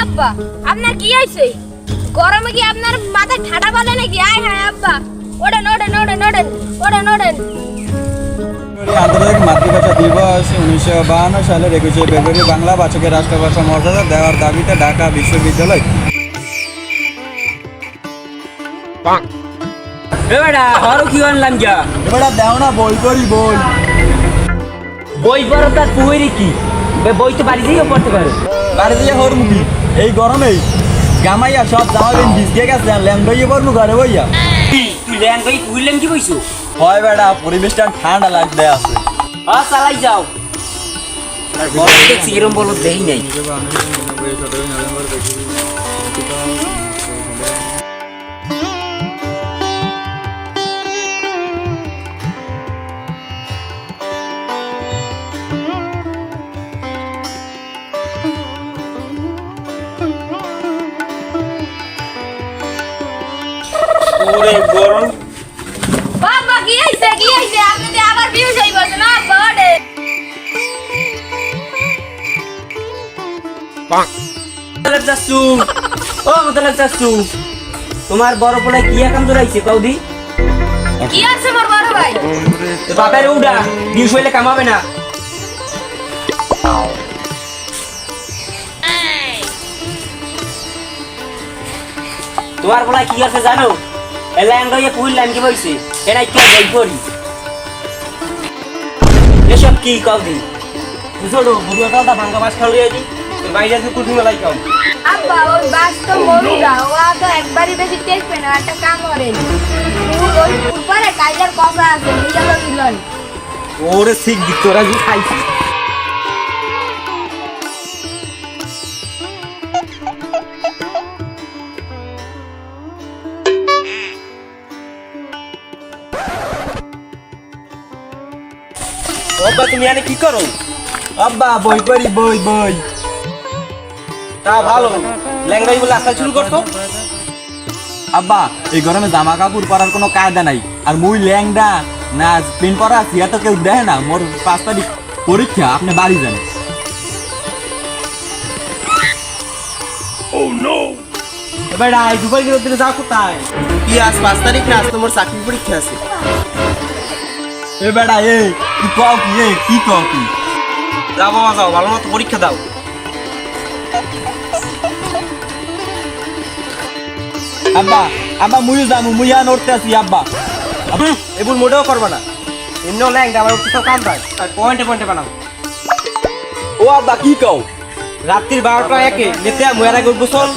আব্বা আপনার কি হয়েছে? গরমে কি আপনার মাথা ঠাডা বলে নাকি? আয় হায় আব্বা, ওড়েন ওড়েন ওড়েন ওড়েন ওড়েন ওড়েন। আন্তর্জাতিক মাতৃভাষা দিবস 1952 সালের 21শে ফেব্রুয়ারি বাংলা ভাষাকে রাষ্ট্রভাষা মর্যাদা দেওয়ার দাবিতে ঢাকা বিশ্ববিদ্যালয় কি আনলাম যা এবারে দেও না বই করি বই বই পড়ো তার পুয়েরি কি বই তো বাড়ি যেও পড়তে পারো। বাড়ি দিয়ে হর মুখি এই গরমেই গামাইয়া সব জামা প্যান্ট ভিজে গেছে ল্যাংডইয়ে পড়নু ঘরে বইয়া। তুই ল্যাং কই কুইলেন কি বইছো? হয় বেটা পরিবেশটা ঠান্ডা লাগতে আছে। চালাই যাও দেখছি এরম বলো দেই নাই। ওরে গরম বাবা কি হইছে কি হইছে? আপনি তো আবার বিউজ হই বসে না বড়ে। যাচ্ছু ও মতলব যাচ্ছু তোমার বড় পোলা কি কাম জড়াইছে কৌদি? কি আছে মোর বড় ভাই? বাপের উডা বিউজ হইলে কামাবে না। তোমার পোলা কি আছে জানো? এলাঙ্গয়ে কুইলাম কি বইছে এরা কি বই করি এসব কি কৌদি বুঝলো বুড়োটা ভাঙ্গা মাছ খাওয়া দি তোর বাইরে যে কুটুম লাই কাম। আব্বা ওই বাস তো মরুদা ওয়া তো একবারই বেশি টেকবে না, একটা কাম করেন ওই উপরে কাইজার কথা আছে নিয়ে দিলেন। ওরে ঠিক দি তোরা কি খাইছিস? আব্বা তুমি এনে কি করো? আব্বা বই করি বই বই। তা ভালো ল্যাংড়াই বলে আসা শুরু করছো। আব্বা এই গরমে জামা কাপড় পরার কোনো কায়দা নাই, আর মুই ল্যাংডা না প্যান্ট পরা আছি এত কেউ দেখে না। মোর 5 তারিখ পরীক্ষা, আপনি বাড়ি যান। বেড়া এই দুবার গিয়ে যাও কোথায়? কি আজ 5 তারিখ না? আজ তোমার চাকরি পরীক্ষা আছে। এ বেড়া এ কি কও কি এ কি কও কি? যাও বাবা যাও ভালো মতো পরীক্ষা দাও। আব্বা আব্বা মুই যামু, মুই আর নড়তে আছি আব্বা। এগুলো মোটেও করবা না। এমনি ল্যাংড়া আমার কিছু কাম রাখ আর পয়েন্টে পয়েন্টে বানাও। ও আব্বা কি কও? রাত্রির 12টা একে নেতে মুয়ারা গুড গোসল